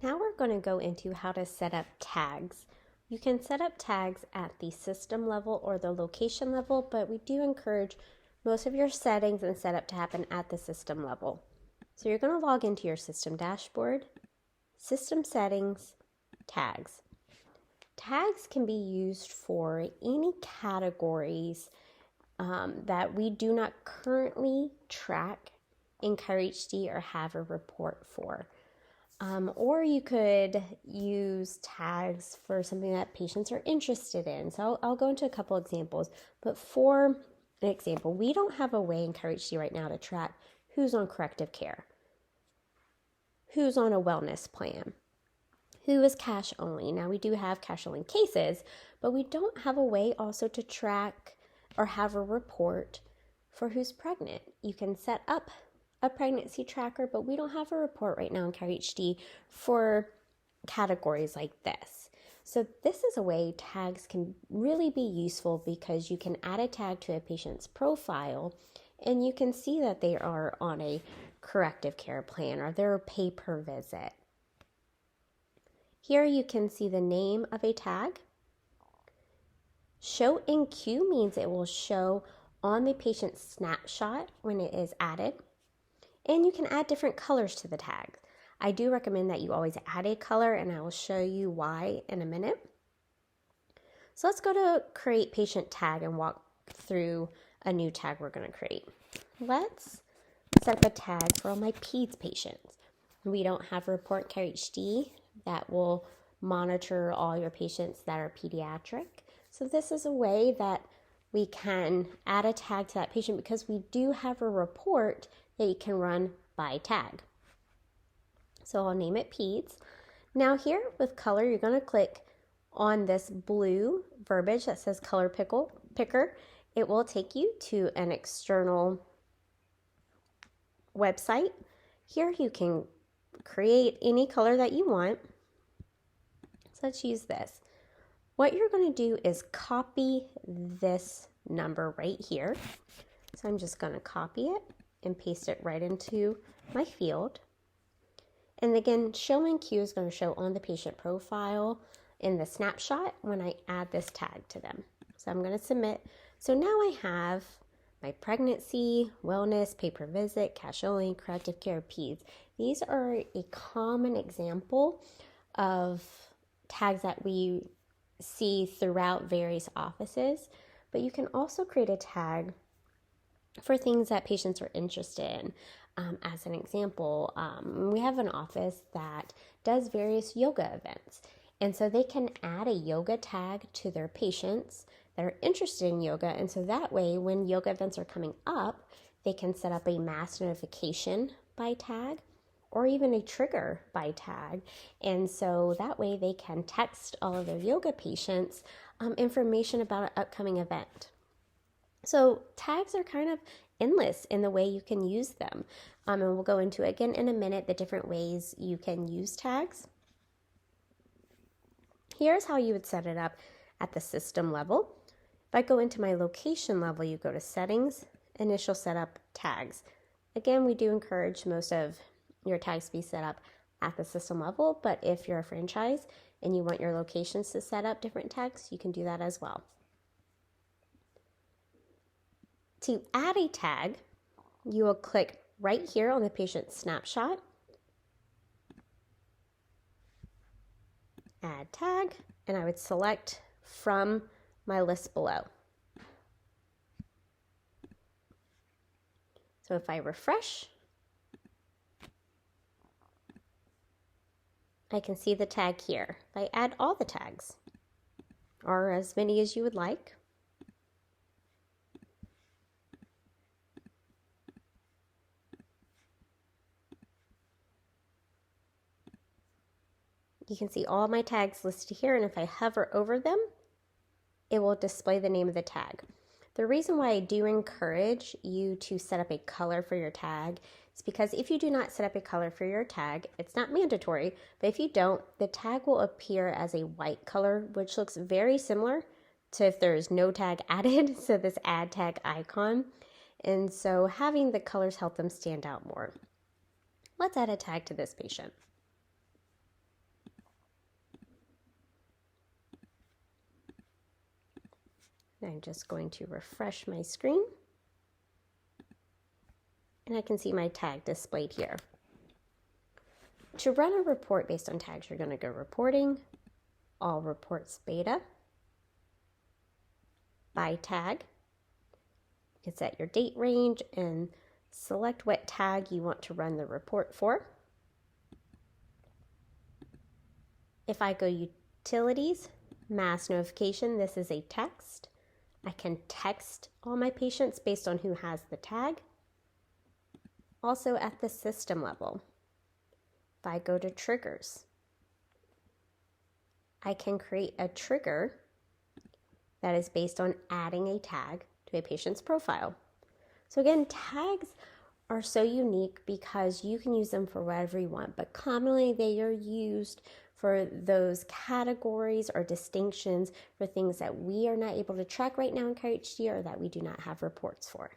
Now we're going to go into how to set up tags. You can set up tags at the system level or the location level, but we do encourage most of your settings and setup to happen at the system level. So you're going to log into your system dashboard, system settings, tags. Tags can be used for any categories that we do not currently track in CareHD or have a report for. Or you could use tags for something that patients are interested in. So I'll go into a couple examples. But for an example, we don't have a way in CareHD right now to track who's on corrective care, who's on a wellness plan, who is cash only. Now we do have cash only cases, but we don't have a way also to track or have a report for who's pregnant. You can set up a pregnancy tracker, but we don't have a report right now in CareHD for categories like this. So this is a way tags can really be useful because you can add a tag to a patient's profile and you can see that they are on a corrective care plan or they're pay per visit. Here you can see the name of a tag. Show in queue means it will show on the patient's snapshot when it is added. And you can add different colors to the tag. I do recommend that you always add a color, and I will show you why in a minute. So let's go to create patient tag and walk through a new tag we're going to create. Let's set up a tag for all my peds patients. We don't have a report CareHD that will monitor all your patients that are pediatric. So this is a way that we can add a tag to that patient because we do have a report that you can run by tag. So I'll name it peds. Now here with color, you're going to click on this blue verbiage that says color picker. It will take you to an external website. Here you can create any color that you want. So let's use this. What you're going to do is copy this number right here. So I'm just going to copy it and paste it right into my field. And again, show in queue is going to show on the patient profile in the snapshot when I add this tag to them. So I'm going to submit. So now I have my pregnancy, wellness, pay per visit, cash only, corrective care, peds. These are a common example of tags that we see throughout various offices, but you can also create a tag for things that patients are interested in. As an example, we have an office that does various yoga events, and so they can add a yoga tag to their patients that are interested in yoga, and so that way when yoga events are coming up, they can set up a mass notification by tag or even a trigger by tag, and so that way they can text all of their yoga patients information about an upcoming event. So tags are kind of endless in the way you can use them. And we'll go into, again, in a minute, the different ways you can use tags. Here's how you would set it up at the system level. If I go into my location level, you go to settings, initial setup, tags. Again, we do encourage most of your tags to be set up at the system level, but if you're a franchise and you want your locations to set up different tags, you can do that as well. To add a tag, you will click right here on the patient snapshot, add tag, and I would select from my list below. So if I refresh, I can see the tag here. If I add all the tags, or as many as you would like, you can see all my tags listed here, and if I hover over them, it will display the name of the tag. The reason why I do encourage you to set up a color for your tag is because if you do not set up a color for your tag, it's not mandatory, but if you don't, the tag will appear as a white color, which looks very similar to if there is no tag added, so this add tag icon. And so having the colors help them stand out more. Let's add a tag to this patient. I'm just going to refresh my screen. And I can see my tag displayed here. To run a report based on tags, you're going to go Reporting, All Reports Beta, by tag. You can set your date range and select what tag you want to run the report for. If I go Utilities, Mass Notification, this is a text. I can text all my patients based on who has the tag. Also at the system level, if I go to Triggers, I can create a trigger that is based on adding a tag to a patient's profile. So again, tags are so unique because you can use them for whatever you want, but commonly they are used for those categories or distinctions for things that we are not able to track right now in CareHD or that we do not have reports for.